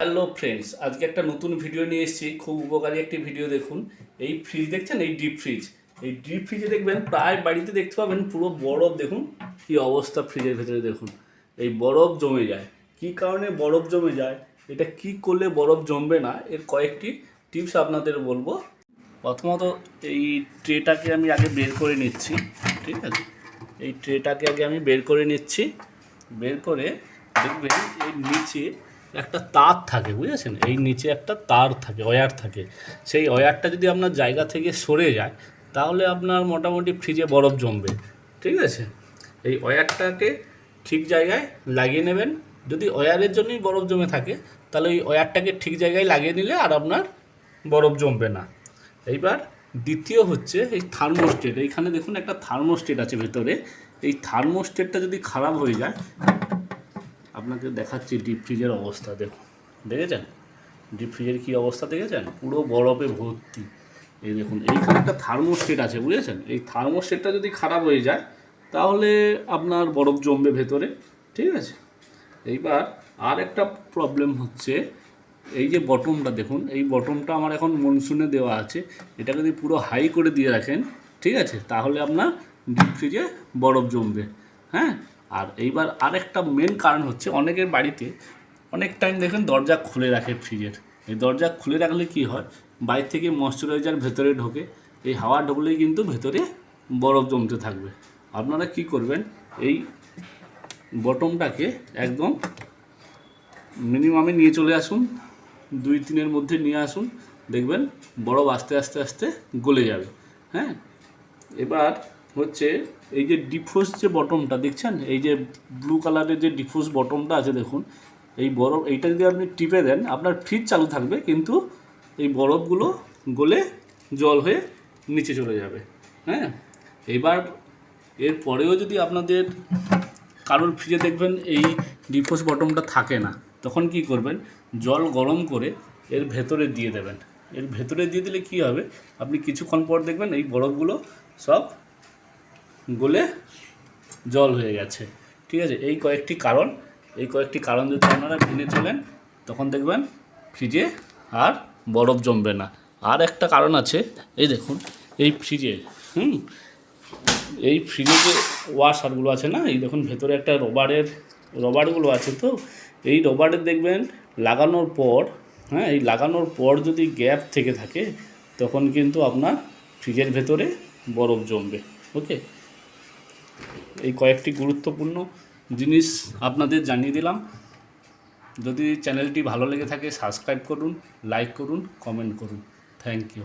Hello friends, আজকে একটা নতুন ভিডিও নিয়ে এসেছি। খুব উপকারী একটি ভিডিও। দেখুন, এই ফ্রিজ দেখছেন, এই ডিপ ফ্রিজ। এই ডিপ ফ্রিজে দেখবেন প্রায় বাড়িতে দেখতে পাবেন পুরো বরফ। দেখুন কি অবস্থা ফ্রিজের ভেতরে। দেখুন এই বরফ জমে যায়। কি কারণে বরফ জমে যায়, এটা কি করলে বরফ জমবে না, এর কয়েকটি টিপস আপনাদের বলবো। প্রথমত এই ট্রেটাকে আমি আগে বের করে নিচ্ছি। ঠিক আছে, এই ট্রেটাকে আগে আমি বের করে নিচ্ছি। বের করে দেখবেন এই নিচে একটা তার থাকে, বুঝেছেন? এই নিচে একটা তার থাকে, ওয়্যার থাকে। সেই ওয়্যারটা যদি আপনার জায়গা থেকে সরে যায়, তাহলে আপনার মোটামুটি ফ্রিজে বরফ জমবে। ঠিক আছে, এই ওয়্যারটাকে ঠিক জায়গায় লাগিয়ে নেবেন। যদি ওয়্যারের জন্যই বরফ জমে থাকে, তাহলে ওই ওয়্যারটাকে ঠিক জায়গায় লাগিয়ে নিলে আর আপনার বরফ জমবে না। এইবার দ্বিতীয় হচ্ছে এই থার্মোস্টেট। এইখানে দেখুন একটা থার্মোস্টেট আছে ভেতরে। এই থার্মোস্টেটটা যদি খারাপ হয়ে যায়, আপনাকে দেখাচ্ছি ডিপ ফ্রিজের অবস্থা। দেখুন, দেখেছেন ডিপ ফ্রিজের কী অবস্থা দেখেছেন? পুরো বরফে ভর্তি। এই দেখুন এইখানে একটা থার্মোস্টেট আছে, বুঝেছেন? এই থার্মোস্টেটটা যদি খারাপ হয়ে যায়, তাহলে আপনার বরফ জমবে ভেতরে। ঠিক আছে, এইবার আর একটা প্রবলেম হচ্ছে, এই যে বটমটা দেখুন, এই বটমটা আমার এখন মনসুনে দেওয়া আছে। এটা যদি পুরো হাই করে দিয়ে রাখেন, ঠিক আছে, তাহলে আপনার ডিপ ফ্রিজে বরফ জমবে। হ্যাঁ, আর এইবার আরেকটা মেন কারণ হচ্ছে, অনেকের বাড়িতে অনেক টাইম দেখেন দরজা খুলে রাখে ফ্রিজের। এই দরজা খুলে রাখলে কি হয়, বাইরে থেকে ময়েশ্চারাইজার ভেতরে ঢোকে। এই হাওয়া ঢুকলেই কিন্তু ভেতরে বরফ জমতে থাকবে। আপনারা কি করবেন, এই বটমটাকে একদম মিনিমামে নিয়ে চলে আসুন, 2-3-এর মধ্যে নিয়ে আসুন। দেখবেন বরফ আস্তে আস্তে আস্তে গলে যাবে। হ্যাঁ, এবার হচ্ছে এই যে ডিফোস যে বটমটা দেখছেন, এই যে ব্লু কালারের যে ডিফোস বটমটা আছে, দেখুন এই বরফ, এইটা যদি আপনি টিপে দেন, আপনার ফ্রিজ চালু থাকবে, কিন্তু এই বরফগুলো গলে জল হয়ে নিচে চলে যাবে। হ্যাঁ, এবার এরপরেও যদি আপনাদের কারোর ফ্রিজে দেখবেন এই ডিফোস বটমটা থাকে না, তখন কি করবেন, জল গরম করে এর ভেতরে দিয়ে দেবেন। এর ভেতরে দিয়ে দিলে কি হবে, আপনি কিছুক্ষণ পর দেখবেন এই বরফগুলো সব গলে জল হয়ে গেছে। ঠিক আছে, এই কয়েকটি কারণ যদি আপনারা মেনে চলেন, তখন দেখবেন ফ্রিজে আর বরফ জমবে না। আর একটা কারণ আছে, এই দেখুন এই ফ্রিজে এই ফ্রিজে যে ওয়াশারগুলো আছে না, এই দেখুন ভেতরে একটা রবারগুলো আছে। তো এই রবারের দেখবেন লাগানোর পর, হ্যাঁ, এই লাগানোর পর যদি গ্যাপ থেকে থাকে, তখন কিন্তু আপনার ফ্রিজের ভেতরে বরফ জমবে। ওকে, এই কয়েকটি গুরুত্বপূর্ণ জিনিস আপনাদের জানিয়ে দিলাম। যদি চ্যানেলটি ভালো লেগে থাকে, সাবস্ক্রাইব করুন, লাইক করুন, কমেন্ট করুন। Thank you.